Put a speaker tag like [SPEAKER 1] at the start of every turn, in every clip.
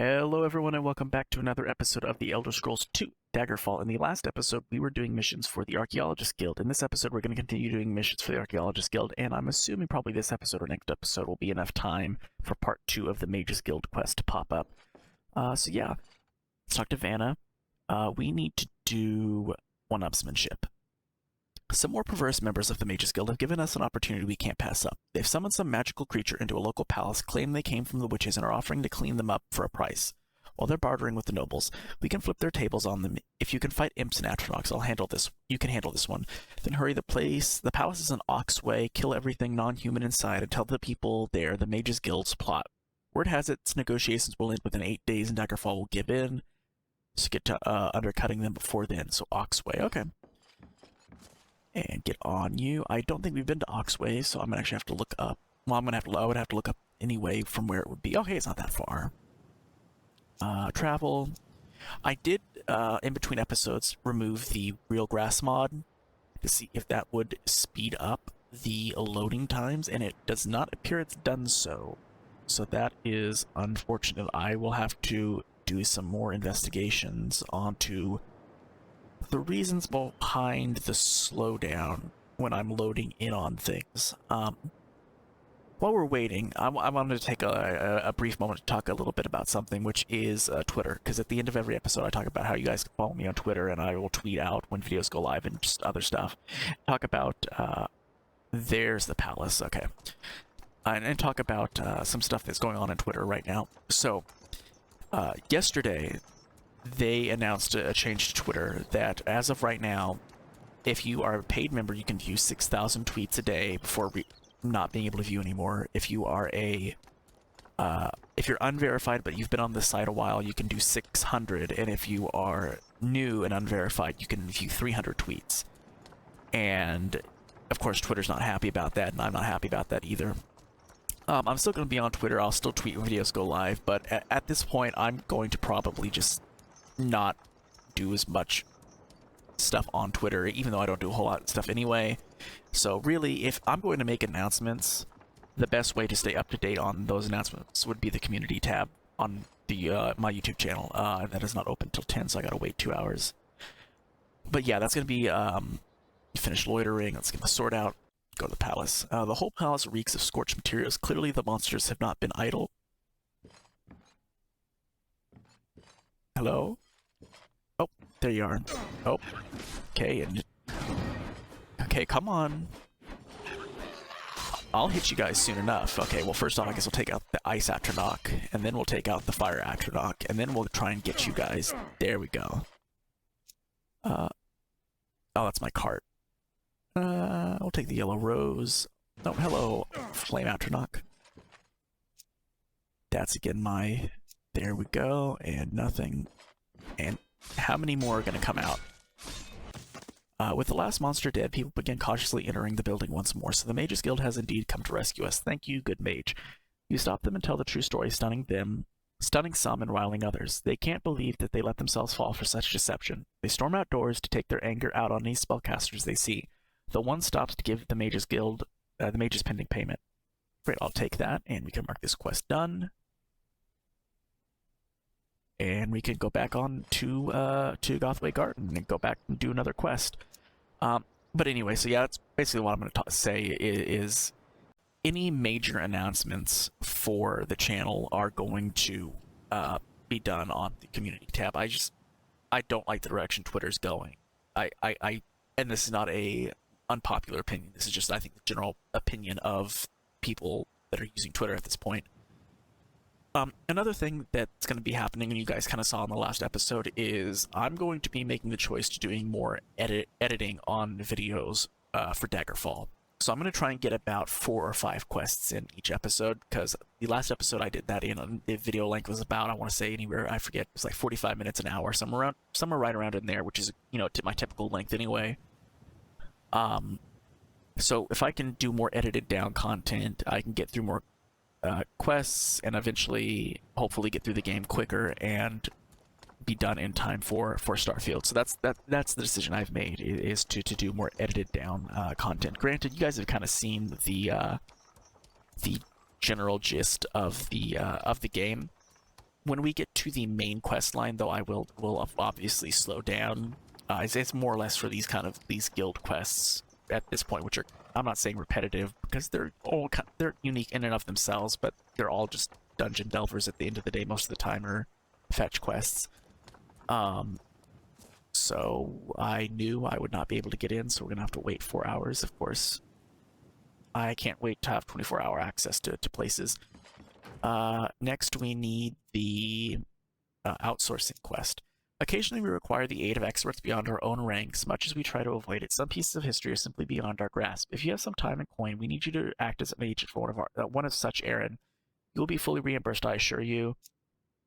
[SPEAKER 1] Hello everyone and welcome back to another episode of the Elder Scrolls 2 Daggerfall. In the last episode, we were doing missions for the Archaeologist Guild. In this episode, we're going to continue doing missions for the Archaeologist Guild, and I'm assuming probably this episode or next episode will be enough time for part 2 of the Mages Guild quest to pop up. So yeah, let's talk to Vanna. We need to do One-Upmanship. Some more perverse members of the Mages Guild have given us an opportunity we can't pass up. They've summoned some magical creature into a local palace, claim they came from the witches, and are offering to clean them up for a price. While they're bartering with the nobles, we can flip their tables on them. If you can fight imps and atronachs, I'll handle this. You can handle this one. Then hurry the place. The palace is an Oxway. Kill everything non-human inside and tell the people there the Mages Guild's plot. Word has it negotiations will end within 8 days and Daggerfall will give in. Just get to undercutting them before then. So Oxway, okay. And get on you. I don't think we've been to Oxway, so I'm gonna actually have to look up. Well, I would have to look up anyway from where it would be. Okay, it's not that far. Travel. I did, in between episodes, remove the real grass mod to see if that would speed up the loading times, and it does not appear it's done so. So that is unfortunate. I will have to do some more investigations onto the reasons behind the slowdown when I'm loading in on things. While we're waiting, I wanted to take a brief moment to talk a little bit about something, which is Twitter, because at the end of every episode I talk about how you guys can follow me on Twitter, and I will tweet out when videos go live and just other stuff. Talk about, there's the palace, okay. And talk about some stuff that's going on Twitter right now. So, yesterday, they announced a change to Twitter that as of right now, if you are a paid member, you can view 6,000 tweets a day before not being able to view anymore. If you are if you're unverified but you've been on the site a while, you can do 600, and if you are new and unverified, you can view 300 tweets. And of course, Twitter's not happy about that, and I'm not happy about that either. I'm still going to be on Twitter. I'll still tweet when videos go live, but at this point, I'm going to probably just not do as much stuff on Twitter, even though I don't do a whole lot of stuff anyway. So really, if I'm going to make announcements, the best way to stay up to date on those announcements would be the community tab on the my YouTube channel. That is not open till 10, so I gotta wait 2 hours. But yeah, that's gonna be finish loitering. Let's get the sword out. Go to the palace. The whole palace reeks of scorched materials. Clearly, the monsters have not been idle. Hello? Oh, there you are. Oh, okay, and okay, come on. I'll hit you guys soon enough. Okay, well, first off, I guess we'll take out the ice atronach, and then we'll take out the fire atronach, and then we'll try and get you guys. There we go. Oh, that's my cart. We'll take the yellow rose. Oh, hello, flame atronach. That's again my. There we go, and nothing. And how many more are going to come out? With the last monster dead, people began cautiously entering the building once more, so the Mages Guild has indeed come to rescue us. Thank you, good mage. You stop them and tell the true story, stunning some and riling others. They can't believe that they let themselves fall for such deception. They storm outdoors to take their anger out on any spellcasters they see. The one stops to give the Mages Guild the mages pending payment. Great, I'll take that, and we can mark this quest done. And we can go back on to Gothway Garden and go back and do another quest. But anyway, so yeah, that's basically what I'm going to say is any major announcements for the channel are going to be done on the community tab. I don't like the direction Twitter's going. And this is not a unpopular opinion. This is just, I think, the general opinion of people that are using Twitter at this point. Another thing that's going to be happening, and you guys kind of saw in the last episode, is I'm going to be making the choice to doing more editing on videos for Daggerfall. So I'm going to try and get about 4 or 5 quests in each episode, because the last episode I did that in, and the video length was about, I want to say anywhere, I forget, it was like 45 minutes, an hour, somewhere right around in there, which is, you know, my typical length anyway. So if I can do more edited down content, I can get through more quests and eventually hopefully get through the game quicker and be done in time for Starfield. So that's the decision I've made, is to do more edited down content. Granted, you guys have kind of seen the general gist of the game, When we get to the main quest line, though, will obviously slow down. It's more or less for these guild quests at this point, which are, I'm not saying repetitive because they're unique in and of themselves, but they're all just dungeon delvers at the end of the day most of the time, or fetch quests. So I knew I would not be able to get in, so we're gonna have to wait 4 hours. Of course, I can't wait to have 24-hour access to places. Next, we need the outsourcing quest. Occasionally, we require the aid of experts beyond our own ranks. Much as we try to avoid it, some pieces of history are simply beyond our grasp. If you have some time and coin, we need you to act as an agent for one of such errand. You will be fully reimbursed, I assure you.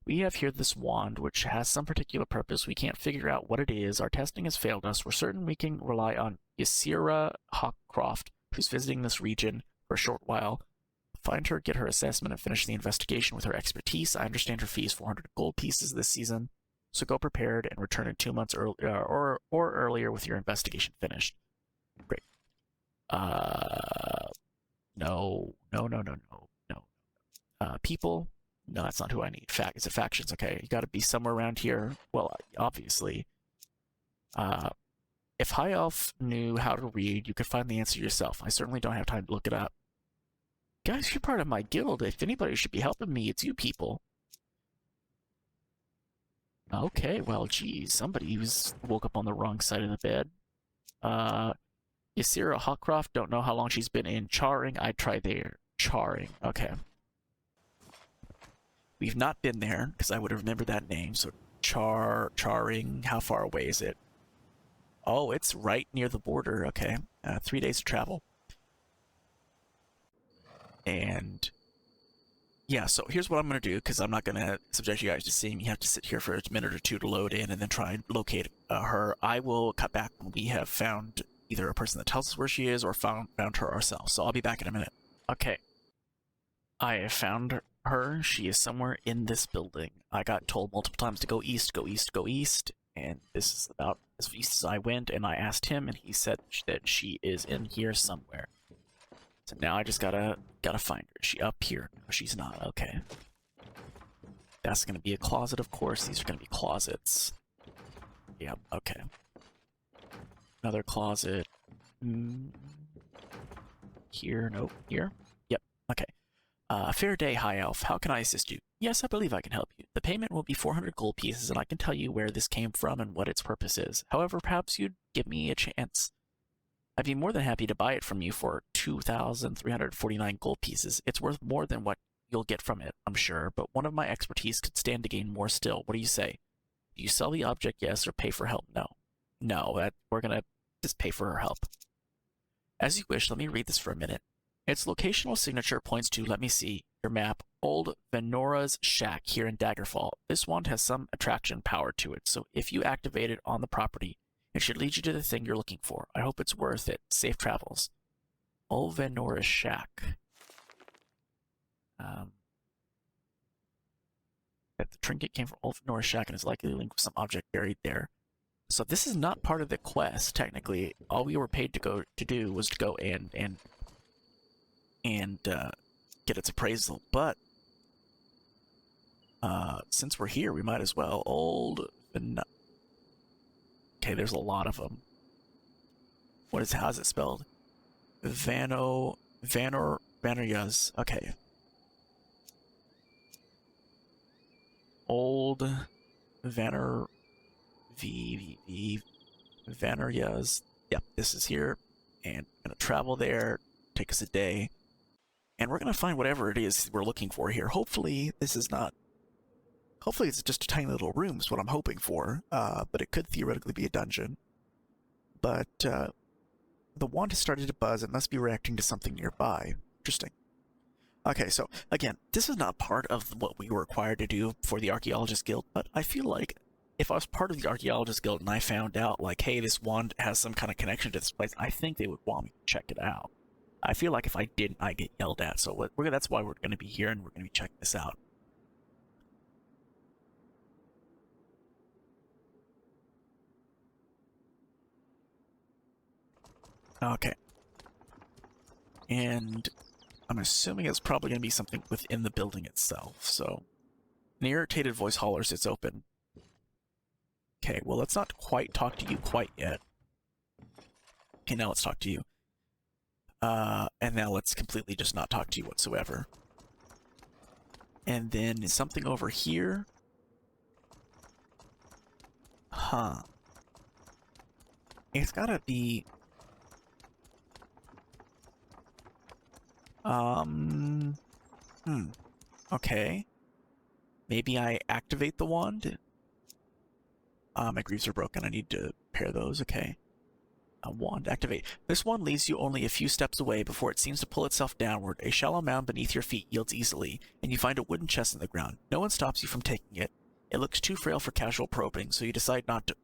[SPEAKER 1] We have here this wand, which has some particular purpose. We can't figure out what it is. Our testing has failed us. We're certain we can rely on Ysira Hawkcroft, who's visiting this region for a short while. Find her, get her assessment, and finish the investigation with her expertise. I understand her fee is 400 gold pieces this season, so go prepared and return in 2 months or earlier with your investigation finished. Great. No. People? No, that's not who I need. It's a factions, okay. You gotta be somewhere around here. Well, obviously. If High Elf knew how to read, you could find the answer yourself. I certainly don't have time to look it up. Guys, you're part of my guild. If anybody should be helping me, it's you people. Okay, well, geez, somebody woke up on the wrong side of the bed. Ysira Hawkcroft, don't know how long she's been in charring. I'd try there. Charring, okay. We've not been there, because I would have remembered that name, so charring, how far away is it? Oh, it's right near the border, okay. 3 days of travel. And yeah, so here's what I'm going to do, because I'm not going to subject you guys to seeing me have to sit here for a minute or two to load in and then try and locate her. I will cut back when we have found either a person that tells us where she is or found her ourselves. So I'll be back in a minute. Okay. I have found her. She is somewhere in this building. I got told multiple times to go east, go east, go east, and this is about as east as I went, and I asked him, and he said that she is in here somewhere. So now I just gotta find her. Is she up here? No, she's not. Okay. That's gonna be a closet, of course. These are gonna be closets. Yep, okay. Another closet. Here, nope. Here? Yep, okay. Fair day, High Elf. How can I assist you? Yes, I believe I can help you. The payment will be 400 gold pieces, and I can tell you where this came from and what its purpose is. However, perhaps you'd give me a chance. I'd be more than happy to buy it from you for 2,349 gold pieces. It's worth more than what you'll get from it, I'm sure, but one of my expertise could stand to gain more still. What do you say? Do you sell the object, yes, or pay for help? No. No, we're gonna just pay for her help. As you wish, let me read this for a minute. Its locational signature points to, let me see, your map, Old Venora's Shack here in Daggerfall. This wand has some attraction power to it, so if you activate it on the property, it should lead you to the thing you're looking for. I hope it's worth it. Safe travels. Old Venora's Shack. That the trinket came from Old Venora's Shack and is likely linked with some object buried there. So this is not part of the quest, technically. All we were paid to do was to go and get its appraisal. But since we're here, we might as well. Okay, there's a lot of them. How's it spelled? Vanoriyas. Okay. Old Vanoriyas. Yep, this is here. And I'm gonna travel there, take us a day. And we're gonna find whatever it is we're looking for here. Hopefully this is not... Hopefully it's just a tiny little room is what I'm hoping for, but it could theoretically be a dungeon. But the wand has started to buzz. It must be reacting to something nearby. Interesting. Okay, so again, this is not part of what we were required to do for the Archaeologist Guild, but I feel like if I was part of the Archaeologist Guild and I found out, like, hey, this wand has some kind of connection to this place, I think they would want me to check it out. I feel like if I didn't, I'd get yelled at, so that's why we're going to be here and we're going to be checking this out. Okay. And I'm assuming it's probably going to be something within the building itself, so An irritated voice hollers it's open. Okay, well, let's not quite talk to you quite yet. Okay, now let's talk to you. And now let's completely just not talk to you whatsoever. And then something over here. Huh. It's gotta be... Okay. Maybe I activate the wand? My greaves are broken. I need to pair those. Okay. Wand activate. This wand leaves you only a few steps away before it seems to pull itself downward. A shallow mound beneath your feet yields easily, and you find a wooden chest in the ground. No one stops you from taking it. It looks too frail for casual probing, so you decide not to.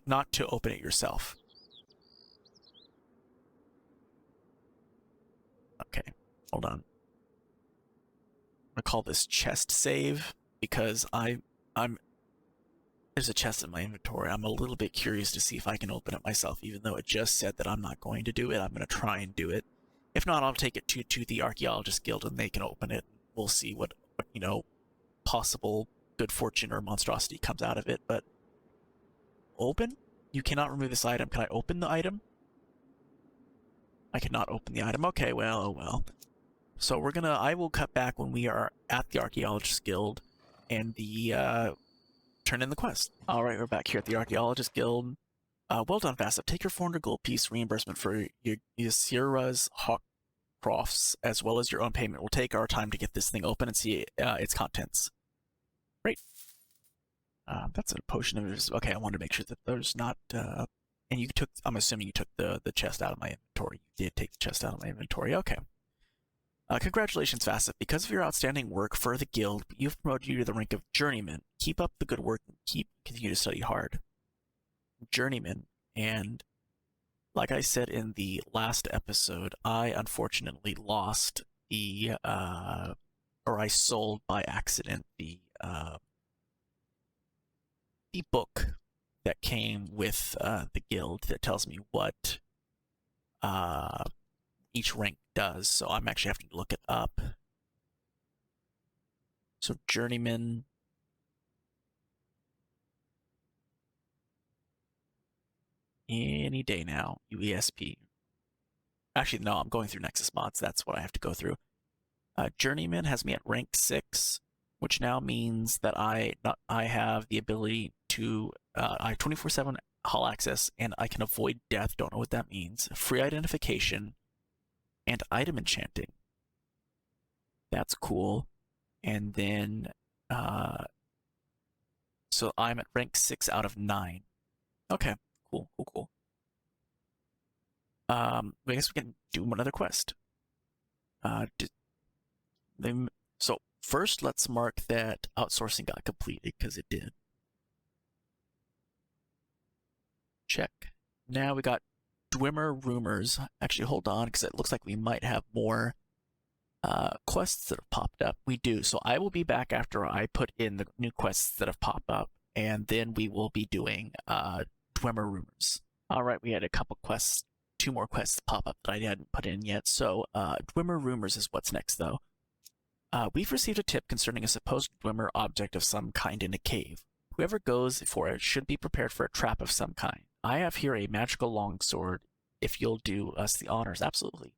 [SPEAKER 1] Not to open it yourself. Okay, hold on. I'm gonna call this chest save because I'm. There's a chest in my inventory. I'm a little bit curious to see if I can open it myself, even though it just said that I'm not going to do it. I'm going to try and do it. If not, I'll take it to the Archaeologist Guild and they can open it. We'll see what possible good fortune or monstrosity comes out of it. But open? You cannot remove this item. Can I open the item? I cannot open the item. Okay, well, oh well. So I will cut back when we are at the Archaeologist Guild and the turn in the quest. All right, we're back here at the Archaeologist Guild. Well done, Vassip. Take your 400 gold piece reimbursement for your Ysira's Hawk Crofts, as well as your own payment. We'll take our time to get this thing open and see its contents. Great. That's a potion of... Okay, I wanted to make sure that there's not... and you took... I'm assuming you took the chest out of my inventory. You did take the chest out of my inventory. Okay. Congratulations, Vassip. Because of your outstanding work for the guild, you've promoted you to the rank of Journeyman. Keep up the good work and continue to study hard. Journeyman, and like I said in the last episode, I unfortunately lost the, or I sold by accident the book that came with the guild that tells me what each rank does, so I'm actually having to look it up. So Journeyman, any day now, UESP. Actually, no, I'm going through Nexus mods. That's what I have to go through. Journeyman has me at rank 6, which now means that I have the ability to I have 24/7 hull access, and I can avoid death. Don't know what that means. Free identification and item enchanting. That's cool. And then, so I'm at rank 6 out of 9. Okay, cool. I guess we can do another quest. So first, let's mark that outsourcing got completed, because it did. Check. Now we got Dwemer rumors. Actually, hold on, because it looks like we might have more quests that have popped up. We do. So I will be back after I put in the new quests that have popped up, and then we will be doing Dwemer rumors. All right, we had a couple quests, 2 more quests pop up that I hadn't put in yet. So Dwemer rumors is what's next, though. We've received a tip concerning a supposed Dwemer object of some kind in a cave. Whoever goes for it should be prepared for a trap of some kind. I have here a magical longsword, if you'll do us the honors. Absolutely.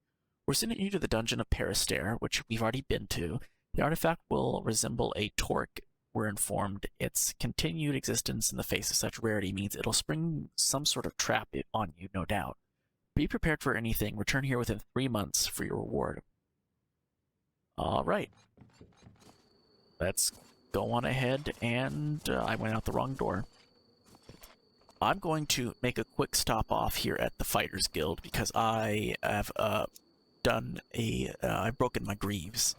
[SPEAKER 1] We're sending you to the dungeon of Peristair, which we've already been to. The artifact will resemble a torque. We're informed its continued existence in the face of such rarity means it'll spring some sort of trap on you, no doubt. Be prepared for anything. Return here within 3 months for your reward. All right. Let's go on ahead, and I went out the wrong door. I'm going to make a quick stop off here at the Fighters Guild because I have I've broken my greaves,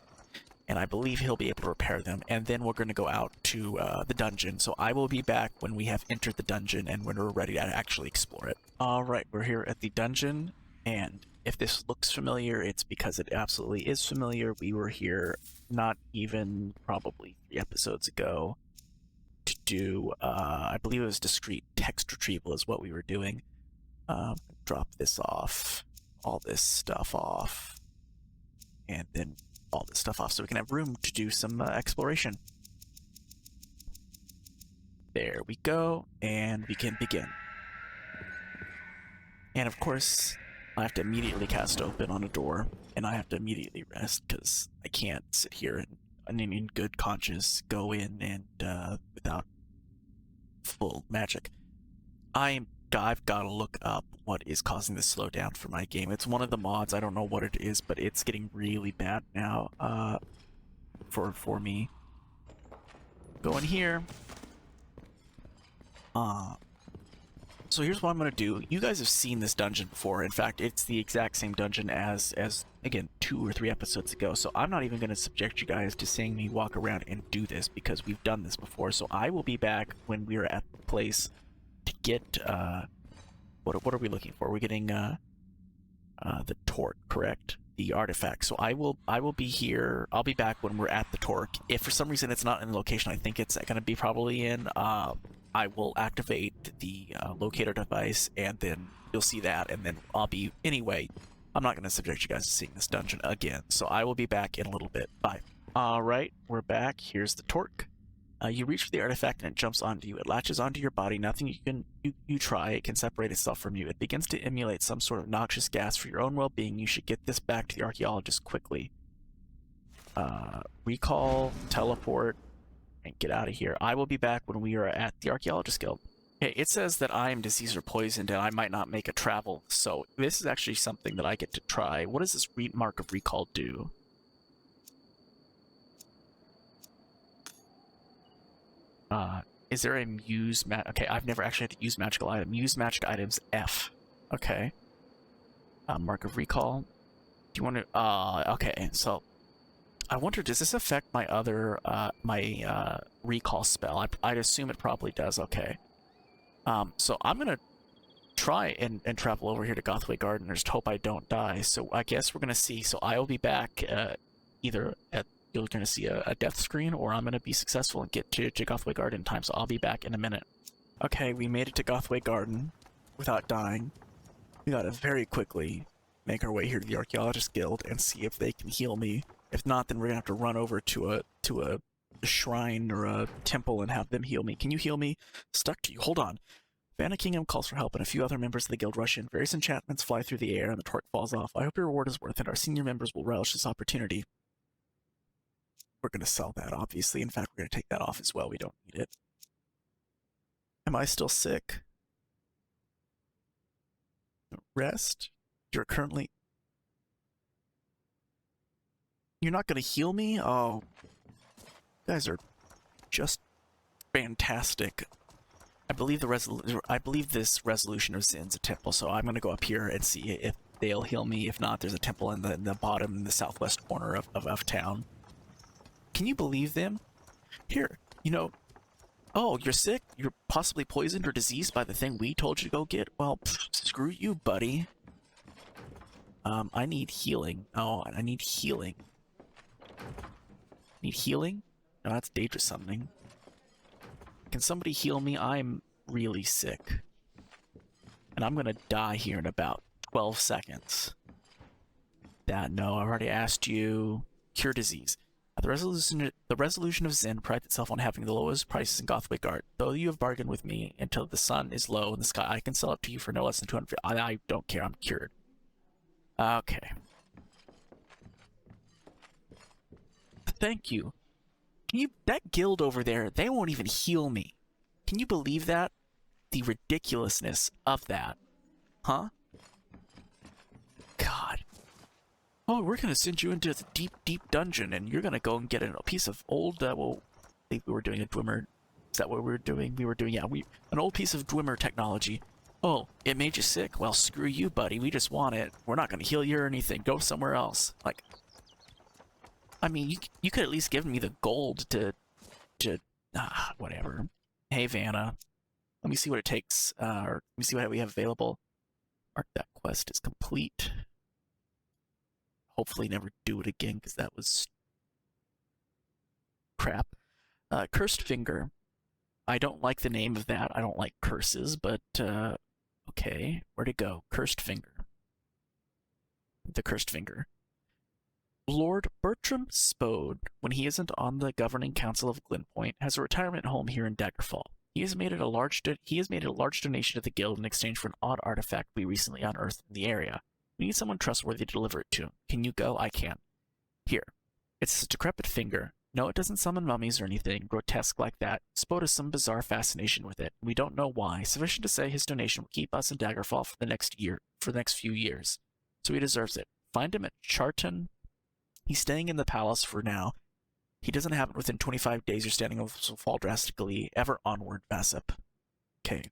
[SPEAKER 1] and I believe he'll be able to repair them. And then we're going to go out to the dungeon. So I will be back when we have entered the dungeon and when we're ready to actually explore it. All right, we're here at the dungeon, and if this looks familiar, it's because it absolutely is familiar. We were here not even probably 3 episodes ago to do, I believe it was discrete text retrieval is what we were doing. Drop this off, all this stuff off, and then all this stuff off so we can have room to do some exploration. There we go, and we can begin. And of course, I have to immediately cast open on a door, and I have to immediately rest because I can't sit here and in good conscience go in and without full magic. I've got to look up what is causing this slowdown for my game. It's one of the mods. I don't know what it is, but it's getting really bad now for me. Go in here. So here's what I'm gonna do. You guys have seen this dungeon before. In fact, it's the exact same dungeon as again 2 or 3 episodes ago. So I'm not even gonna subject you guys to seeing me walk around and do this because we've done this before. So I will be back when we're at the place to get what are we looking for? We're getting the torque, correct? The artifact. So I will be here. I'll be back when we're at the torque. If for some reason it's not in the location I think it's gonna be probably in, I will activate the locator device, and then you'll see that, and then I'll be... Anyway, I'm not going to subject you guys to seeing this dungeon again, so I will be back in a little bit. Bye. Alright, we're back. Here's the torque. You reach for the artifact, and it jumps onto you. It latches onto your body. Nothing you try, it can separate itself from you. It begins to emulate some sort of noxious gas. For your own well-being, you should get this back to the Archaeologist quickly. Recall, teleport... and get out of here. I will be back when we are at the Archaeologist Guild. Okay, it says that I am diseased or poisoned and I might not make a travel, so this is actually something that I get to try. What does this mark of recall do? Is there a use okay, I've never actually had to use magical item. Use magic items F. Okay. Mark of recall. Do you want to okay, so I wonder, does this affect my other, recall spell? I'd assume it probably does, okay. So I'm gonna try and travel over here to Gothway Garden, and just hope I don't die. So I guess we're gonna see. So I'll be back, either you're gonna see a death screen, or I'm gonna be successful and get to Gothway Garden in time, so I'll be back in a minute. Okay, we made it to Gothway Garden without dying. We gotta very quickly make our way here to the Archaeologist Guild and see if they can heal me. If not, then we're gonna have to run over to a shrine or a temple and have them heal me. Can you heal me? Stuck to you. Hold on. Vanna Kingham calls for help, and a few other members of the guild rush in. Various enchantments fly through the air, and the torque falls off. I hope your reward is worth it. Our senior members will relish this opportunity. We're gonna sell that, obviously. In fact, we're gonna take that off as well. We don't need it. Am I still sick? Rest? You're currently... You're not gonna heal me? Oh, you guys are just fantastic. I believe this resolution of Zin's a temple, so I'm gonna go up here and see if they'll heal me. If not, there's a temple in the bottom, in the southwest corner of town. Can you believe them? Here, you know. Oh, you're sick? You're possibly poisoned or diseased by the thing we told you to go get? Well, screw you, buddy. I need healing. Oh, I need healing. Need healing? No, that's dangerous summoning. Can somebody heal me? I'm really sick. And I'm gonna die here in about 12 seconds. No, I've already asked you. Cure disease. The resolution of Zen prides itself on having the lowest prices in Gothway Garden. Though you have bargained with me until the sun is low in the sky, I can sell it to you for no less than 200. I don't care, I'm cured. Okay. Thank you. That guild over there, they won't even heal me. Can you believe that? The ridiculousness of that. Huh? God. Oh, we're gonna send you into the deep, deep dungeon, and you're gonna go and get a piece of old, well, I think we were doing a Dwemer. Is that what we were doing? We were doing, yeah, an old piece of Dwemer technology. Oh, it made you sick? Well, screw you, buddy. We just want it. We're not gonna heal you or anything. Go somewhere else. Like, I mean, you could at least give me the gold to whatever. Hey, Vanna. Let me see what it takes, or let me see what we have available. Mark that quest is complete. Hopefully never do it again, because that was crap. Cursed Finger. I don't like the name of that. I don't like curses, but, okay. Where'd it go? Cursed Finger. The Cursed Finger. Lord Bertram Spode, when he isn't on the governing council of Glenpoint, has a retirement home here in Daggerfall. He has made a large donation to the guild in exchange for an odd artifact we recently unearthed in the area. We need someone trustworthy to deliver it to him. Can you go? I can. Here. It's a decrepit finger. No, it doesn't summon mummies or anything grotesque like that. Spode has some bizarre fascination with it. We don't know why. Sufficient to say his donation will keep us in Daggerfall for the next few years. So he deserves it. Find him at Charton. He's staying in the palace for now. He doesn't have it within 25 days. Your standing will fall drastically. Ever onward, Vassip. Okay.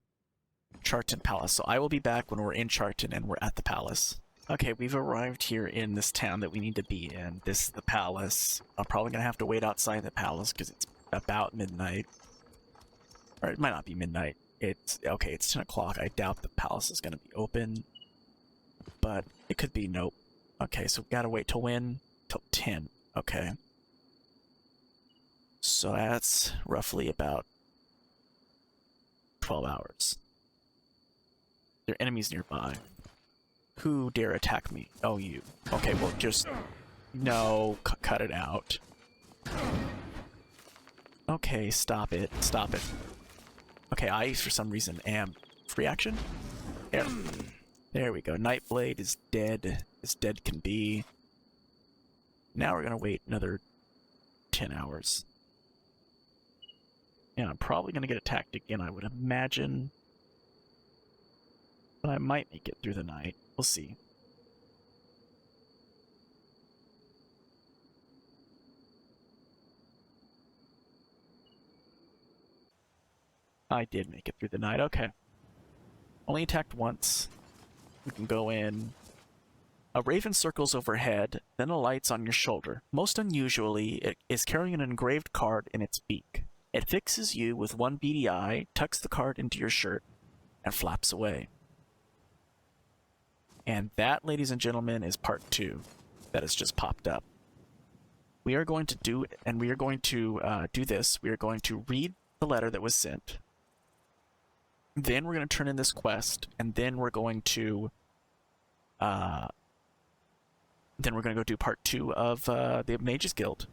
[SPEAKER 1] Charton Palace. So I will be back when we're in Charton and we're at the palace. Okay, we've arrived here in this town that we need to be in. This is the palace. I'm probably going to have to wait outside the palace because it's about midnight. Or it might not be midnight. It's 10 o'clock. I doubt the palace is going to be open. But it could be nope. Okay, so we got to wait till when? Till 10. Okay. So that's roughly about 12 hours. There are enemies nearby. Who dare attack me? Oh, you. Okay, well, just... No, cut it out. Okay, stop it. Stop it. Okay, I, for some reason, am... Free action? There we go. Nightblade is dead. As dead can be. Now we're gonna wait another 10 hours. And I'm probably gonna get attacked again, I would imagine. But I might make it through the night. We'll see. I did make it through the night. Okay. Only attacked once. We can go in. A raven circles overhead, then alights on your shoulder. Most unusually, it is carrying an engraved card in its beak. It fixes you with one beady eye, tucks the card into your shirt, and flaps away. And that, ladies and gentlemen, is part 2 that has just popped up. We are going to do this. We are going to read the letter that was sent. Then we're going to turn in this quest, and then we're going to go do part 2 of the Mages Guild.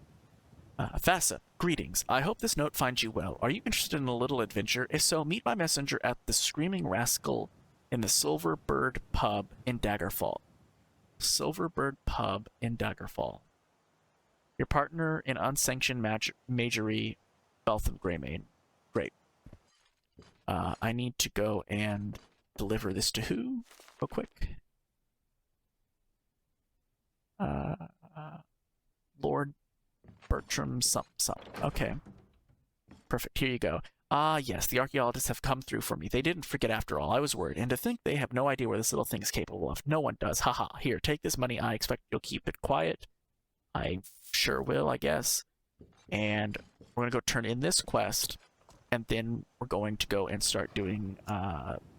[SPEAKER 1] Thassa, greetings. I hope this note finds you well. Are you interested in a little adventure? If so, meet my messenger at the Screaming Rascal in the Silver Bird Pub in Daggerfall. Silver Bird Pub in Daggerfall. Your partner in unsanctioned magery, Beltham Greymane. Great. I need to go and deliver this to who? Real quick. Lord Bertram something. Okay. Perfect. Here you go. Ah, yes, the archaeologists have come through for me. They didn't forget after all. I was worried. And to think they have no idea where this little thing is capable of. No one does. Haha. Here, take this money. I expect you'll keep it quiet. I sure will, I guess. And we're going to go turn in this quest. And then we're going to go and start doing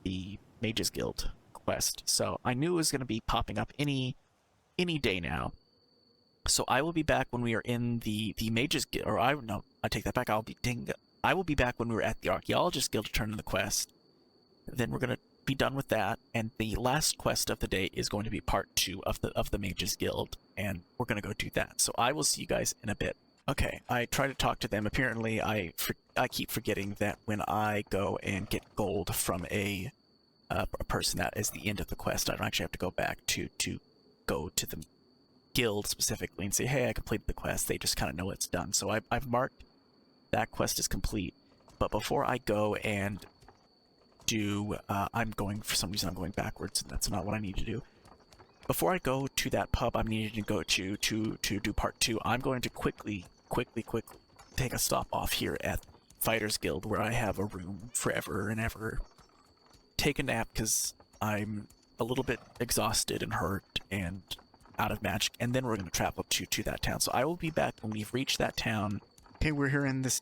[SPEAKER 1] the Mages Guild quest. So I knew it was going to be popping up any day now. So I will be back when we are in the Mages Guild. Or I take that back. I will be back when we're at the Archaeologist Guild to turn in the quest. Then we're going to be done with that, and the last quest of the day is going to be part 2 of the Mages Guild, and we're going to go do that. So I will see you guys in a bit. Okay, I try to talk to them. Apparently, I keep forgetting that when I go and get gold from a person, that is the end of the quest. I don't actually have to go back to go to the guild specifically and say, hey, I completed the quest. They just kind of know it's done. So I've marked that quest is complete. But before I go and do, for some reason I'm going backwards, and that's not what I need to do. Before I go to that pub I'm needing to go to do part 2, I'm going to quickly take a stop off here at Fighters Guild, where I have a room forever and ever. Take a nap, because I'm a little bit exhausted and hurt and out of magic, and then we're going to travel to that town. So I will be back when we've reached that town. Okay, we're here in this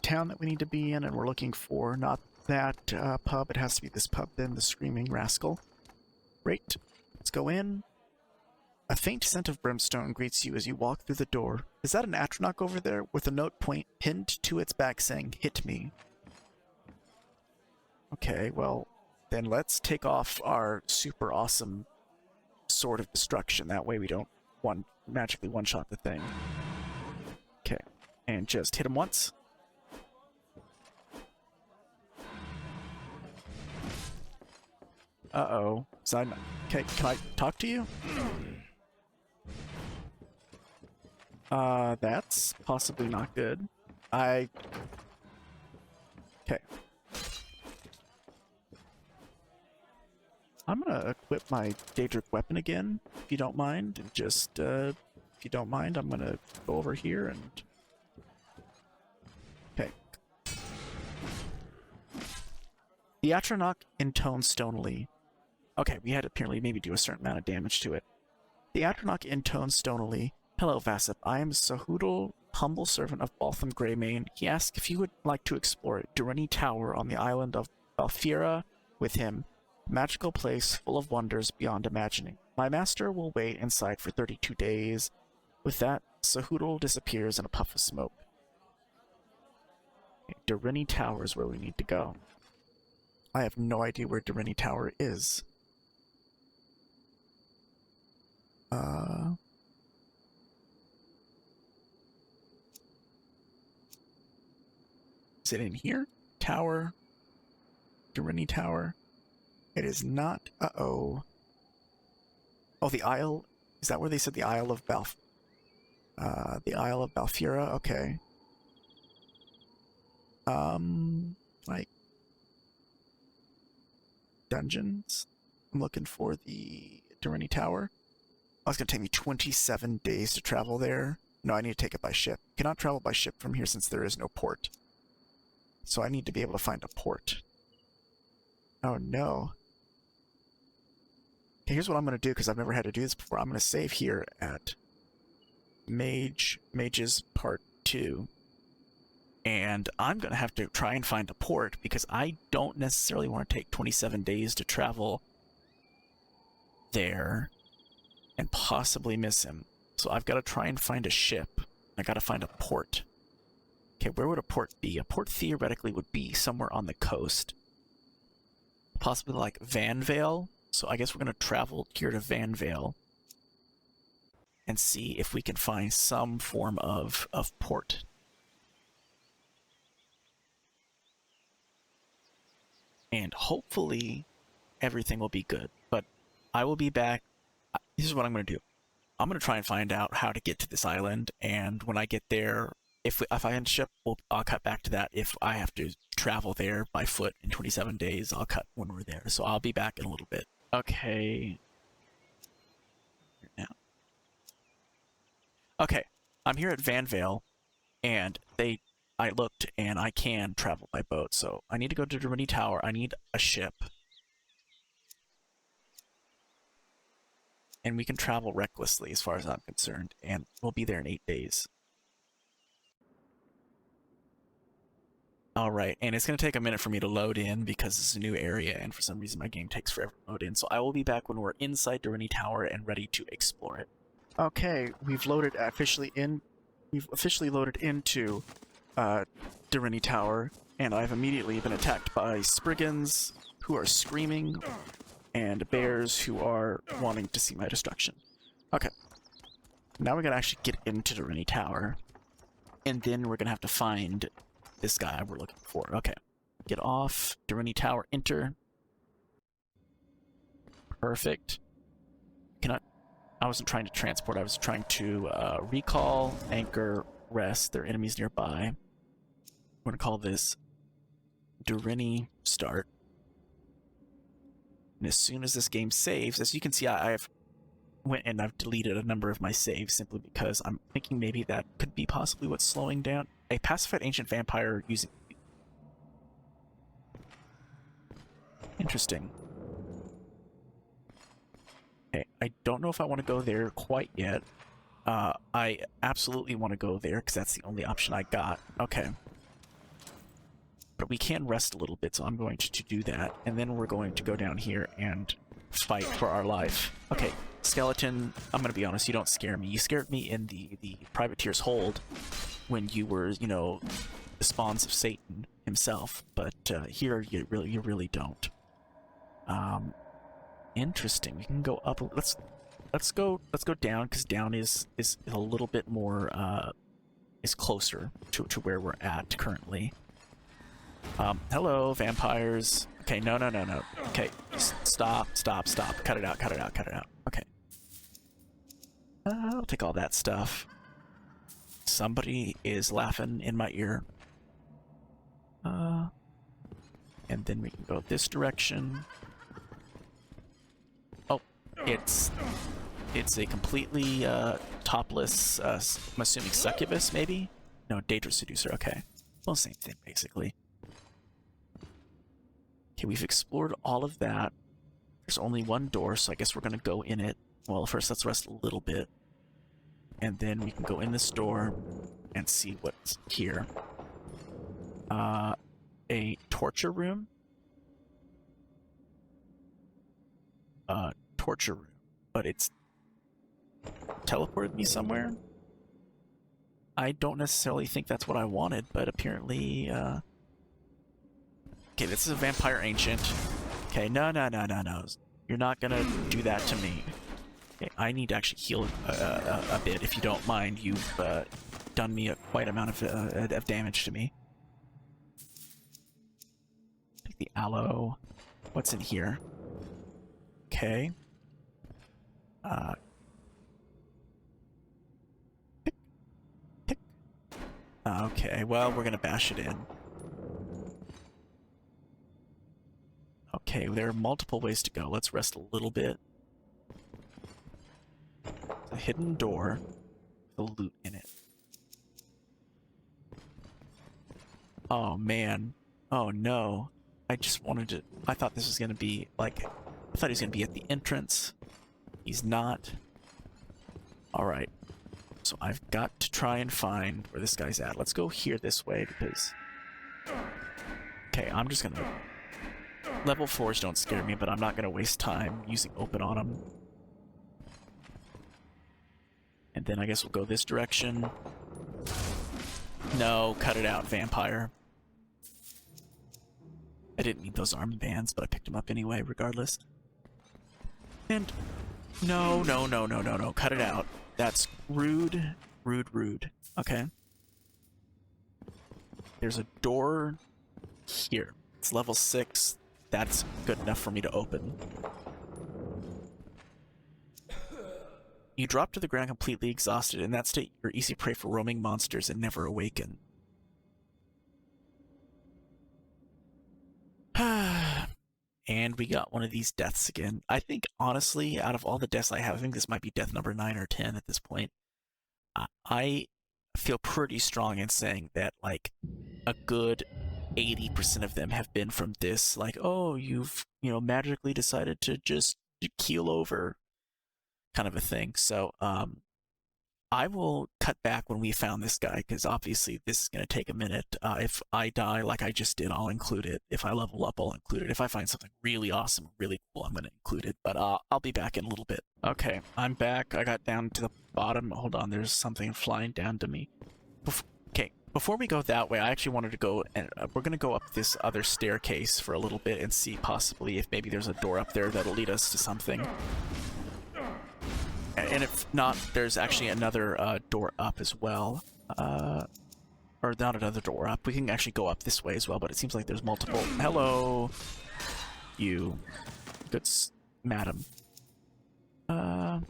[SPEAKER 1] town that we need to be in, and we're looking for not that pub. It has to be this pub then, the Screaming Rascal. Great. Let's go in. A faint scent of brimstone greets you as you walk through the door. Is that an Atronach over there with a note pinned to its back saying, "Hit me"? Okay, well, then let's take off our super awesome Sword of Destruction. That way we don't magically one-shot the thing. Okay, and just hit him once. Uh-oh. Okay, can I talk to you? That's possibly not good. Okay. I'm gonna equip my Daedric weapon again, if you don't mind, and just, if you don't mind, I'm gonna go over here and... Okay. The Atronach intones stonily. Okay, we had to apparently maybe do a certain amount of damage to it. The Atronach intones stonily. Hello, Vassip. I am Sahudal, humble servant of Baltham Greymane. He asks if you would like to explore Durrani Tower on the island of Balfira with him. Magical place full of wonders beyond imagining. My master will wait inside for 32 days. With that, Sahudal disappears in a puff of smoke. Okay, Durrani Tower is where we need to go. I have no idea where Durrani Tower is. Is it in here? Tower. Durrani Tower. It is not. Uh-oh. Oh, the Isle. Is that where they said the Isle of the Isle of Balfira? Okay. Like... dungeons? I'm looking for the Durrani Tower. Oh, it's gonna take me 27 days to travel there. No, I need to take it by ship. Cannot travel by ship from here since there is no port. So I need to be able to find a port. Oh no. Okay, here's what I'm gonna do, because I've never had to do this before. I'm gonna save here at Mages Part 2. And I'm gonna have to try and find a port, because I don't necessarily want to take 27 days to travel there and possibly miss him. So I've got to try and find a ship. I got to find a port. Okay, where would a port be? A port theoretically would be somewhere on the coast. Possibly like Vanvale. So I guess we're going to travel here to Vanvale and see if we can find some form of port. And hopefully everything will be good. But I will be back. This is what I'm going to do. I'm going to try and find out how to get to this island, and when I get there, if I find a ship, I'll cut back to that. If I have to travel there by foot in 27 days, I'll cut when we're there. So I'll be back in a little bit. Okay. Now. Okay, I'm here at Vanvale, and I looked, and I can travel by boat, so I need to go to Durrani Tower. I need a ship. And we can travel recklessly as far as I'm concerned, and we'll be there in 8 days. Alright, and it's going to take a minute for me to load in because it's a new area, and for some reason my game takes forever to load in. So I will be back when we're inside Durrani Tower and ready to explore it. Okay, we've officially loaded into Durrani Tower, and I've immediately been attacked by Spriggans who are screaming, and bears who are wanting to see my destruction. Okay. Now we're gonna actually get into Durrani Tower, and then we're gonna have to find this guy we're looking for. Okay. Get off. Durrani Tower, enter. Perfect. I wasn't trying to transport, I was trying to recall, anchor, rest. There are enemies nearby. We're gonna call this Durrani Start. And as soon as this game saves, as you can see, I've went and I've deleted a number of my saves simply because I'm thinking maybe that could be possibly what's slowing down. A pacified ancient vampire using... Interesting. Okay, I don't know if I want to go there quite yet. I absolutely want to go there because that's the only option I got. Okay. But we can rest a little bit, so I'm going to do that. And then we're going to go down here and fight for our life. Okay, skeleton, I'm going to be honest, you don't scare me. You scared me in the Privateer's Hold when you were, you know, the spawns of Satan himself. But here, you really don't. Interesting. We can go up. let's go down, because down is a little bit more is closer to where we're at currently. Hello, vampires. Okay, no. Okay, stop. Cut it out. Okay. I'll take all that stuff. Somebody is laughing in my ear. And then we can go this direction. Oh, it's a completely topless, I'm assuming succubus, maybe? No, Daedra seducer, okay. Well, same thing, basically. Okay, we've explored all of that. There's only one door, so I guess we're gonna go in it. Well, first let's rest a little bit. And then we can go in this door and see what's here. A torture room? Torture room. But it's teleported me somewhere? I don't necessarily think that's what I wanted, but apparently, okay, this is a vampire ancient. Okay, no. You're not gonna do that to me. Okay, I need to actually heal a bit, if you don't mind. You've done me quite amount of damage to me. Take the aloe. What's in here? Okay. Pick. Okay, well, we're gonna bash it in. Okay, there are multiple ways to go. Let's rest a little bit. A hidden door. The loot in it. Oh, man. Oh, no. I just wanted to... I thought this was gonna be, like... I thought he was gonna be at the entrance. He's not. Alright. So I've got to try and find where this guy's at. Let's go here this way, because... Okay, I'm just gonna... Level 4s don't scare me, but I'm not gonna waste time using open on them. And then I guess we'll go this direction. No, cut it out, vampire. I didn't need those armbands, but I picked them up anyway, regardless. And... No. Cut it out. That's rude. Rude. Okay. There's a door here. It's level 6. That's good enough for me to open. You drop to the ground completely exhausted. In that state, you're easy prey for roaming monsters and never awaken. And we got one of these deaths again. I think, honestly, out of all the deaths I have, I think this might be death number 9 or 10 at this point. I feel pretty strong in saying that, like, a good 80% of them have been from this, like, oh, you've, magically decided to just keel over kind of a thing. So, I will cut back when we found this guy, because obviously this is going to take a minute. If I die like I just did, I'll include it. If I level up, I'll include it. If I find something really awesome, really cool, I'm going to include it. But I'll be back in a little bit. Okay, I'm back. I got down to the bottom. Hold on, there's something flying down to me. Before we go that way, I actually wanted to go, and we're going to go up this other staircase for a little bit and see possibly if maybe there's a door up there that'll lead us to something. And if not, there's actually another door up as well. Or not another door up. We can actually go up this way as well, but it seems like there's multiple. Hello, you. Good, madam. Like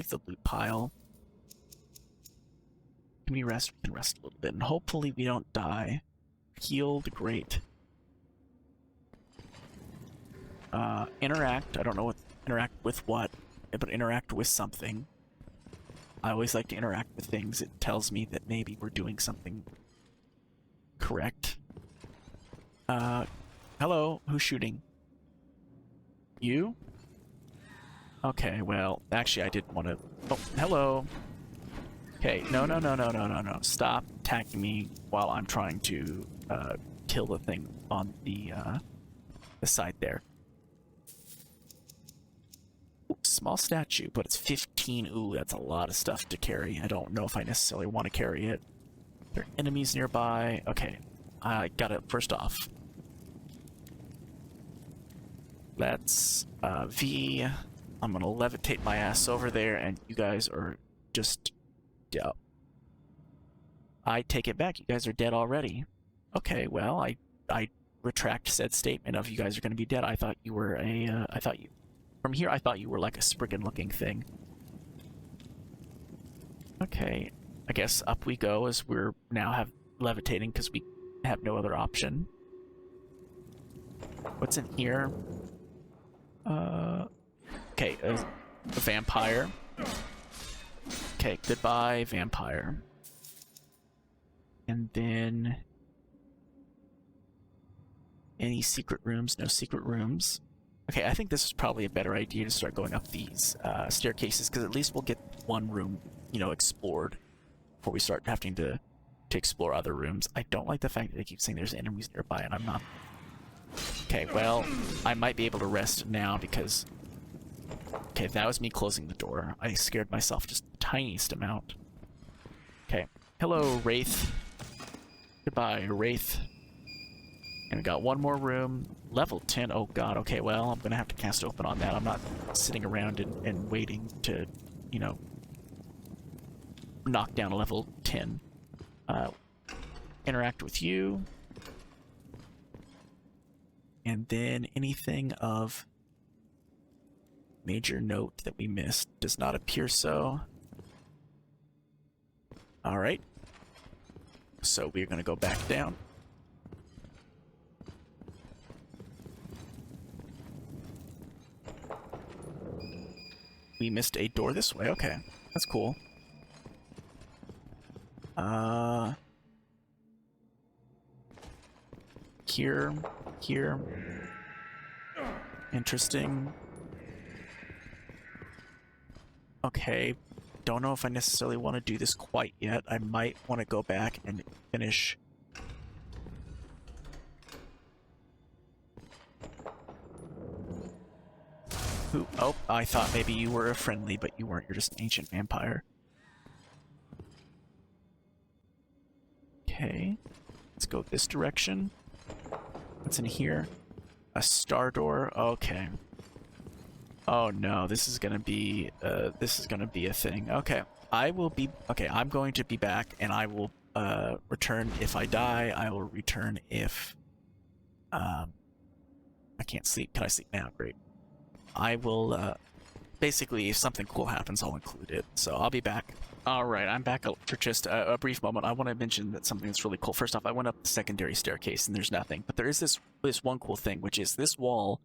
[SPEAKER 1] the loot pile. Can we rest? We can rest a little bit, and hopefully we don't die. Healed, great. Interact. I don't know what. Interact with what, but interact with something. I always like to interact with things. It tells me that maybe we're doing something correct. Hello, who's shooting? You? Okay, well, actually I didn't want to... Oh, hello. Okay, no. Stop attacking me while I'm trying to kill the thing on the side there. Small statue, but it's 15. Ooh, that's a lot of stuff to carry. I don't know if I necessarily want to carry it. There are enemies nearby. Okay, I got it first off. Let's V. I'm gonna levitate my ass over there, and you guys are just... Yeah. I take it back. You guys are dead already. Okay, well, I retract said statement of you guys are gonna be dead. I thought you were a... I thought you... From here, I thought you were like a spriggan-looking thing. Okay, I guess up we go as we're now have levitating because we have no other option. What's in here? Okay, a vampire. Okay, goodbye, vampire. And then... Any secret rooms? No secret rooms. Okay, I think this is probably a better idea to start going up these staircases, because at least we'll get one room, you know, explored before we start having to explore other rooms. I don't like the fact that they keep saying there's enemies nearby, and I'm not... Okay, well, I might be able to rest now because... Okay, that was me closing the door. I scared myself just the tiniest amount. Okay. Hello, Wraith. Goodbye, Wraith. And we got one more room. Level 10. Oh god, okay, well, I'm gonna have to cast open on that. I'm not sitting around and waiting to, you know, knock down a level 10. Interact with you. And then anything of major note that we missed does not appear so. Alright. So we're gonna go back down. We missed a door this way. Okay, that's cool. Here. Interesting. Okay, don't know if I necessarily want to do this quite yet. I might want to go back and finish. Who? Oh, I thought maybe you were a friendly, but you weren't. You're just an ancient vampire. Okay, let's go this direction. What's in here? A star door. Okay. Oh no, this is gonna be a thing. Okay, I will be. Okay, I'm going to be back, and I will return if I die. I will return if I can't sleep. Can I sleep now? Great. I will basically, if something cool happens, I'll include it. So I'll be back. All right, I'm back for just a brief moment. I want to mention that something that's really cool. First off, I went up the secondary staircase and there's nothing, but there is this one cool thing, which is this wall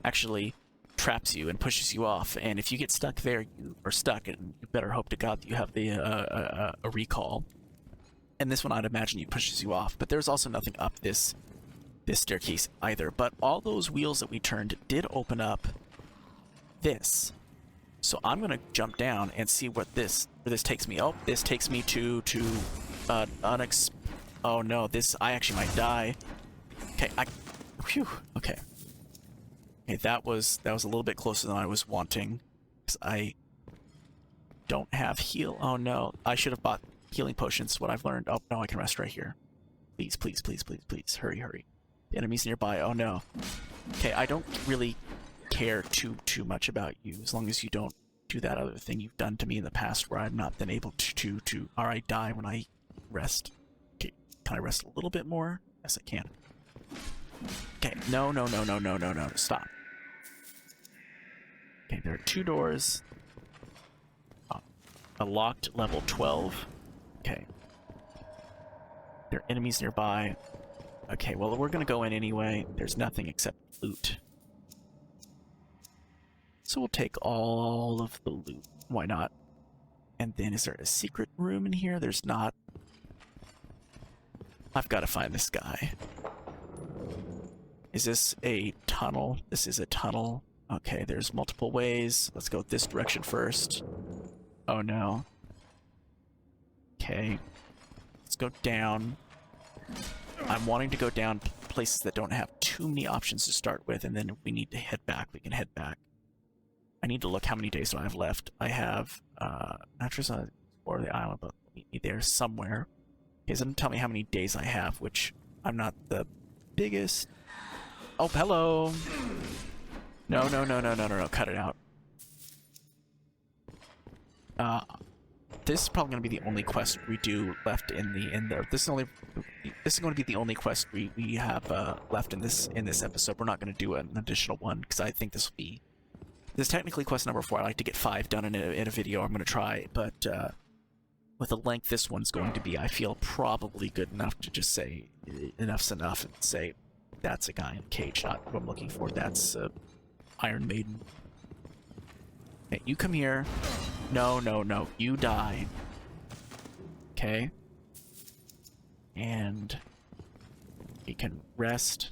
[SPEAKER 1] actually traps you and pushes you off. And if you get stuck there, you are stuck, and you better hope to God that you have the a recall. And this one, I'd imagine, pushes you off. But there's also nothing up this staircase either. But all those wheels that we turned did open up this. So I'm gonna jump down and see what where this takes me. Oh, this takes me to oh no, I actually might die. Okay, whew, okay. Okay, that was a little bit closer than I was wanting, because I don't have heal. Oh no, I should have bought healing potions. What I've learned. Oh no, I can rest right here. Please, please, please, please, please, hurry. The enemies nearby. Oh no. Okay, I don't really care too much about you, as long as you don't do that other thing you've done to me in the past where I've not been able to alright, die when I rest. Okay, can I rest a little bit more? Yes, I can. Okay, no, stop. Okay, there are two doors. A locked level 12. Okay. There are enemies nearby. Okay, well, we're gonna go in anyway. There's nothing except loot. So we'll take all of the loot. Why not? And then is there a secret room in here? There's not. I've got to find this guy. Is this a tunnel? This is a tunnel. Okay, there's multiple ways. Let's go this direction first. Oh no. Okay. Let's go down. I'm wanting to go down places that don't have too many options to start with, and then if we need to head back, we can head back. I need to look how many days do I have left. I have, not just on explore the island, but meet me there somewhere. Okay, so it doesn't tell me how many days I have, which I'm not the biggest. Oh, hello. No, no, no, no, no, no, no. Cut it out. This is probably going to be the only quest we do left in the. This is going to be the only quest we have left in this episode. We're not going to do an additional one because I think this is technically quest number 4. I like to get 5 done in a video. I'm going to try, but with the length this one's going to be, I feel probably good enough to just say enough's enough and say that's a guy in a cage, not what I'm looking for. That's Iron Maiden. Okay, you come here. No, no, no. You die. Okay. And you can rest.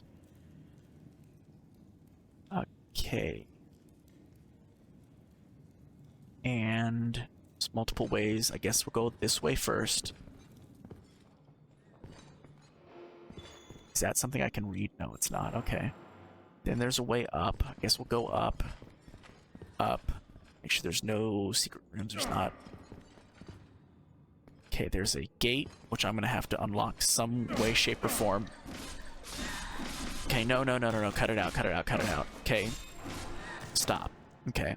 [SPEAKER 1] Okay. And there's multiple ways. I guess we'll go this way first. Is that something I can read? No, it's not. Okay. Then there's a way up. I guess we'll go up. Up. Make sure there's no secret rooms. There's not. Okay, there's a gate, which I'm going to have to unlock some way, shape, or form. Okay, no, no, no, no, no. Cut it out, cut it out, cut it out. Okay. Stop. Okay.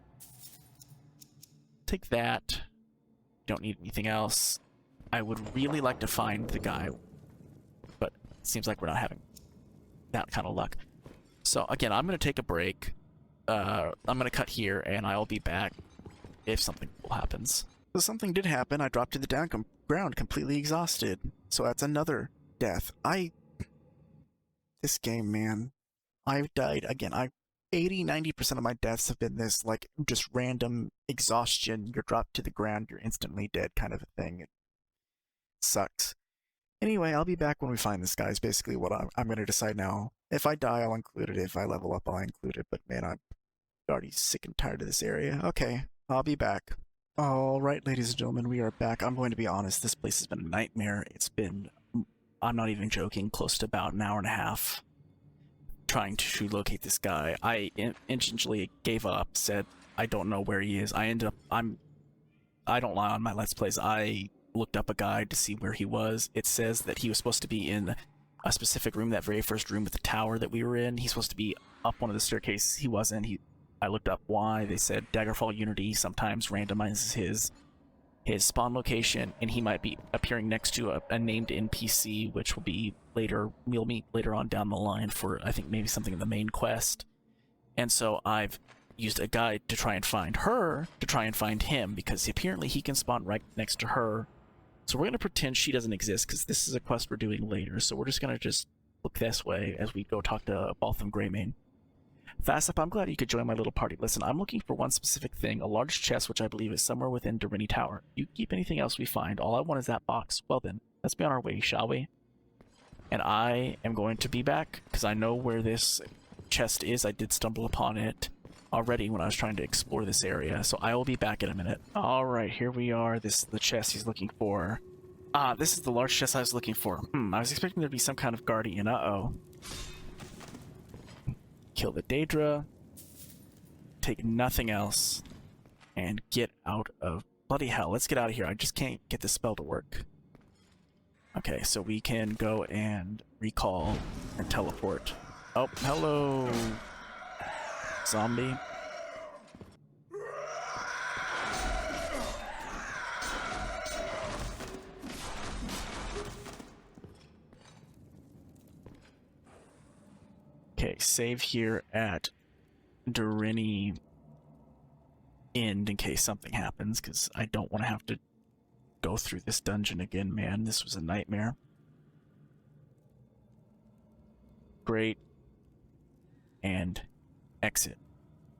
[SPEAKER 1] Take that. Don't need anything else. I would really like to find the guy, but it seems like we're not having that kind of luck. So, again, I'm going to take a break. I'm going to cut here, and I'll be back if something cool happens. So something did happen. I dropped to the ground completely exhausted. So that's another death. This game, man. I've died again. 80-90% of my deaths have been this, like, just random exhaustion. You're dropped to the ground, you're instantly dead kind of a thing. It sucks. Anyway, I'll be back when we find this guy is basically what I'm going to decide now. If I die, I'll include it. If I level up, I'll include it. But man, I'm already sick and tired of this area. Okay, I'll be back. Alright, ladies and gentlemen, we are back. I'm going to be honest, this place has been a nightmare. It's been, I'm not even joking, close to about an hour and a half trying to locate this guy. I intentionally gave up, said I don't know where he is. I don't lie on my Let's Plays. I looked up a guide to see where he was. It says that he was supposed to be in a specific room, that very first room with the tower that we were in. He's supposed to be up one of the staircases. He wasn't. I looked up why. They said Daggerfall Unity sometimes randomizes his spawn location, and he might be appearing next to a named NPC, which will be later, we'll meet later on down the line for, I think, maybe something in the main quest. And so I've used a guide to try and find her, to try and find him, because apparently he can spawn right next to her. So we're going to pretend she doesn't exist, because this is a quest we're doing later, so we're just going to just look this way as we go talk to Baltham Greymane. Fast up, I'm glad you could join my little party. Listen, I'm looking for one specific thing, a large chest which I believe is somewhere within Dorini Tower. You keep anything else we find. All I want is that box. Well then, let's be on our way, shall we? And I am going to be back, because I know where this chest is. I did stumble upon it already when I was trying to explore this area, so I will be back in a minute. Alright, here we are. This is the chest he's looking for. Ah, this is the large chest I was looking for. I was expecting there to be some kind of guardian. Uh-oh. Kill the Daedra, take nothing else, and get out of... Bloody hell, let's get out of here. I just can't get this spell to work. Okay, so we can go and recall and teleport. Oh, hello, zombie. Okay, save here at Dorini End in case something happens, because I don't want to have to go through this dungeon again, man. This was a nightmare. Great. And exit.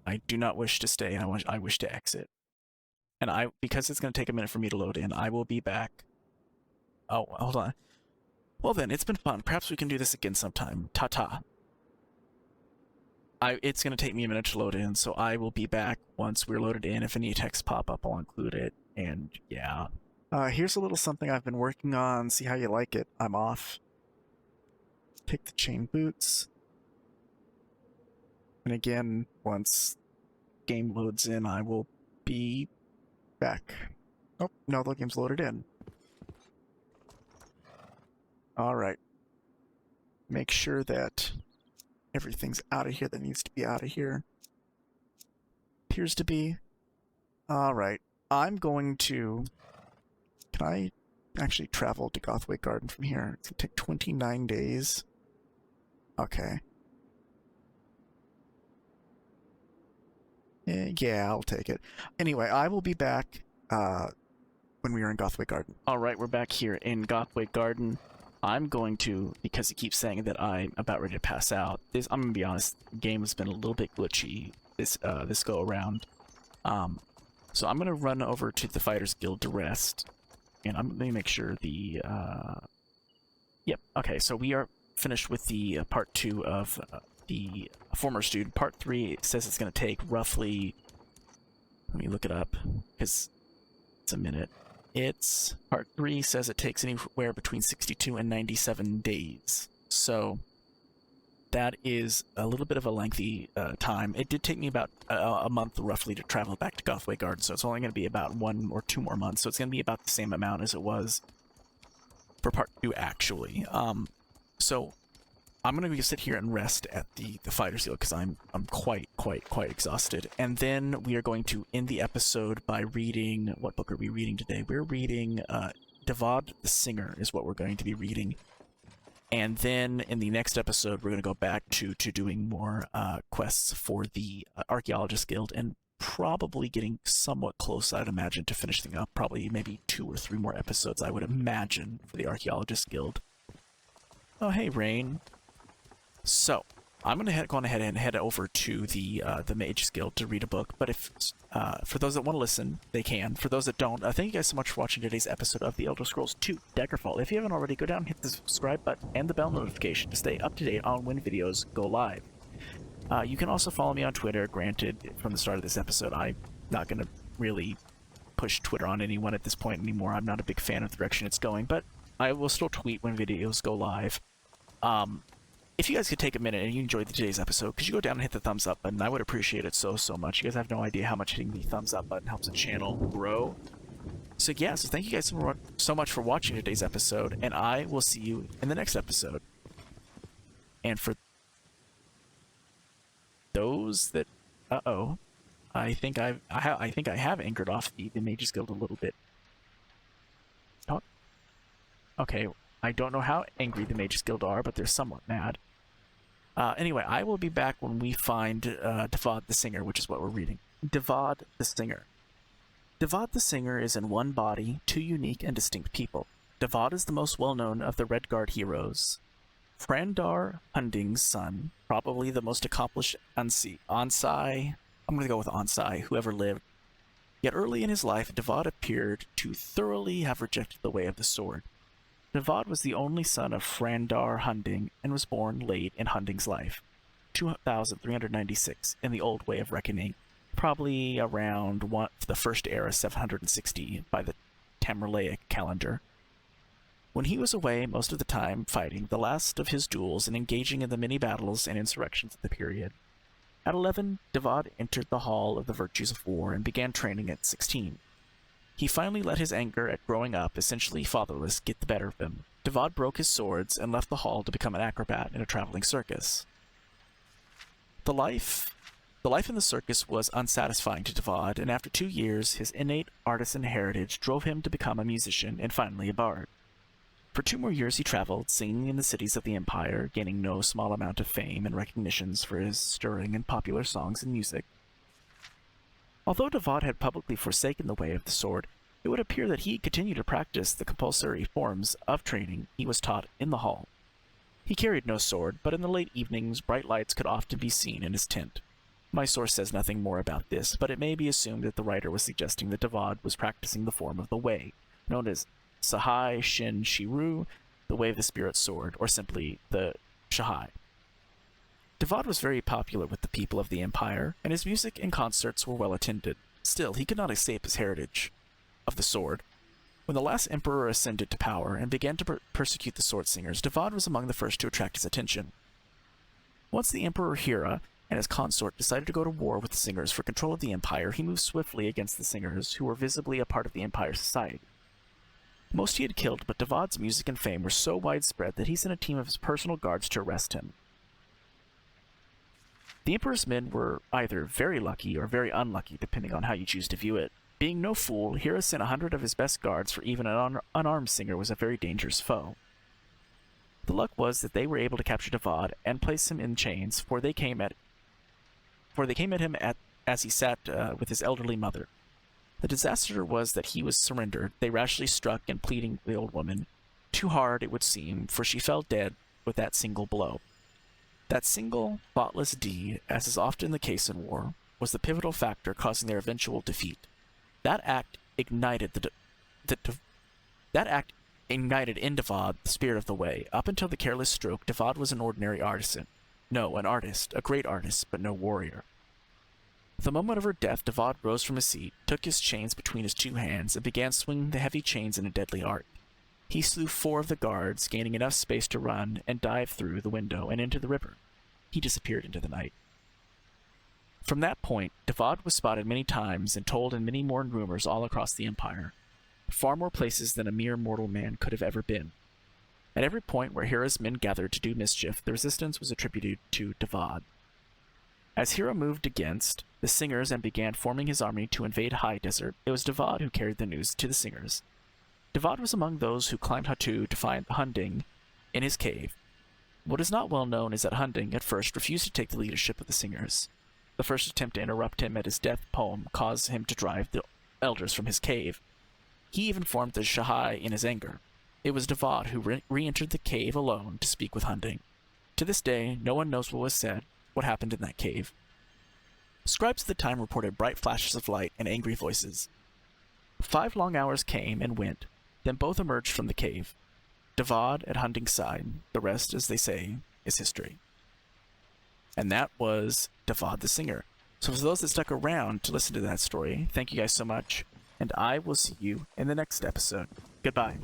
[SPEAKER 1] I do not wish to stay, I wish to exit. And because it's going to take a minute for me to load in, I will be back. Oh, hold on. Well then, it's been fun. Perhaps we can do this again sometime. Ta-ta. It's going to take me a minute to load in, so I will be back once we're loaded in. If any text pop up, I'll include it, and yeah. Here's a little something I've been working on. See how you like it. I'm off. Take the chain boots. And again, once game loads in, I will be back. Oh, no, the game's loaded in. Alright. Make sure that everything's out of here that needs to be out of here. appears to be. Alright, I'm going to... Can I actually travel to Gothway Garden from here? It's going to take 29 days. Okay. Yeah, I'll take it. Anyway, I will be back when we are in Gothway Garden. Alright, we're back here in Gothway Garden. I'm going to, because he keeps saying that I'm about ready to pass out, I'm going to be honest, the game has been a little bit glitchy this go around. So I'm going to run over to the Fighters Guild to rest. And I'm going to make sure the... Yep, okay, so we are finished with the part 2 of the former student. Part 3 says it's going to take roughly... Let me look it up, because it's a minute. It's... Part 3 says it takes anywhere between 62 and 97 days. So that is a little bit of a lengthy time. It did take me about a month roughly to travel back to Gothway Garden, so it's only going to be about 1 or 2 more months. So it's going to be about the same amount as it was for part 2, actually. So I'm going to sit here and rest at the Fighter's Guild because I'm quite exhausted. And then we are going to end the episode by reading... What book are we reading today? We're reading Divad the Singer is what we're going to be reading. And then in the next episode, we're going to go back to doing more quests for the Archaeologist Guild and probably getting somewhat close, I'd imagine, to finishing up. Probably maybe 2 or 3 more episodes, I would imagine, for the Archaeologist Guild. Oh, hey, Rain. So, I'm going to go on ahead and head over to the Mage's Guild to read a book, but if for those that want to listen, they can. For those that don't, thank you guys so much for watching today's episode of the Elder-Scrolls-A-Thon Daggerfall. If you haven't already, go down and hit the subscribe button and the bell notification to stay up to date on when videos go live. You can also follow me on Twitter. Granted, from the start of this episode, I'm not going to really push Twitter on anyone at this point anymore. I'm not a big fan of the direction it's going, but I will still tweet when videos go live. If you guys could take a minute and you enjoyed today's episode, could you go down and hit the thumbs up button? I would appreciate it so much. You guys have no idea how much hitting the thumbs up button helps the channel grow. So yeah, so thank you guys so much for watching today's episode, and I will see you in the next episode. And for those that... Uh-oh. I think I have anchored off the Mage's Guild a little bit. Oh. Okay, I don't know how angry the Mage's Guild are, but they're somewhat mad. Anyway, I will be back when we find Divad the Singer, which is what we're reading. Divad the Singer. Divad the Singer is in one body, 2 unique and distinct people. Divad is the most well-known of the Red Guard heroes. Frandar Hunding's son, probably the most accomplished Ansai, I'm going to go with Ansai, who ever lived. Yet early in his life, Divad appeared to thoroughly have rejected the way of the sword. Divad was the only son of Frandar Hunding and was born late in Hunding's life, 2396 in the old way of reckoning, probably around the first era 760 by the Tamerlaic calendar. When he was away most of the time fighting the last of his duels and engaging in the many battles and insurrections of the period. At 11, Divad entered the Hall of the Virtues of War and began training at 16. He finally let his anger at growing up, essentially fatherless, get the better of him. Divad broke his swords and left the hall to become an acrobat in a traveling circus. The life in the circus was unsatisfying to Divad, and after 2 years, his innate artisan heritage drove him to become a musician and finally a bard. For 2 more years he traveled, singing in the cities of the Empire, gaining no small amount of fame and recognitions for his stirring and popular songs and music. Although Divad had publicly forsaken the way of the sword, it would appear that he continued to practice the compulsory forms of training he was taught in the hall. He carried no sword, but in the late evenings bright lights could often be seen in his tent. My source says nothing more about this, but it may be assumed that the writer was suggesting that Divad was practicing the form of the Way, known as Sahai Shin Shiru, the Way of the Spirit Sword, or simply the Shahai. Divad was very popular with the people of the Empire, and his music and concerts were well attended. Still, he could not escape his heritage of the sword. When the last emperor ascended to power and began to persecute the sword singers, Divad was among the first to attract his attention. Once the Emperor Hira and his consort decided to go to war with the singers for control of the Empire, he moved swiftly against the singers, who were visibly a part of the Empire's society. Most he had killed, but Divad's music and fame were so widespread that he sent a team of his personal guards to arrest him. The Emperor's men were either very lucky or very unlucky, depending on how you choose to view it. Being no fool, Hera sent 100 of his best guards, for even an unarmed singer was a very dangerous foe. The luck was that they were able to capture Divad and place him in chains, for they came at him as he sat with his elderly mother. The disaster was that he was surrendered. They rashly struck and pleading the old woman, too hard it would seem, for she fell dead with that single blow. That single, thoughtless deed, as is often the case in war, was the pivotal factor causing their eventual defeat. That act ignited in Divad the spirit of the way. Up until the careless stroke, Divad was an ordinary artisan. No, an artist, a great artist, but no warrior. The moment of her death, Divad rose from his seat, took his chains between his two hands, and began swinging the heavy chains in a deadly art. He slew 4 of the guards, gaining enough space to run and dive through the window and into the river. He disappeared into the night. From that point, Divad was spotted many times and told in many more rumors all across the Empire, far more places than a mere mortal man could have ever been. At every point where Hera's men gathered to do mischief, the resistance was attributed to Divad. As Hera moved against the Singers and began forming his army to invade High Desert, it was Divad who carried the news to the Singers. Divad was among those who climbed Hatu to find Hunding in his cave. What is not well known is that Hunding, at first, refused to take the leadership of the Singers. The first attempt to interrupt him at his death poem caused him to drive the elders from his cave. He even formed the Shahai in his anger. It was Divad who re-entered the cave alone to speak with Hunding. To this day, no one knows what was said, what happened in that cave. Scribes at the time reported bright flashes of light and angry voices. 5 long hours came and went, then both emerged from the cave. Divad at Hunding's side. The rest, as they say, is history. And that was Divad the Singer. So for those that stuck around to listen to that story, thank you guys so much, and I will see you in the next episode. Goodbye.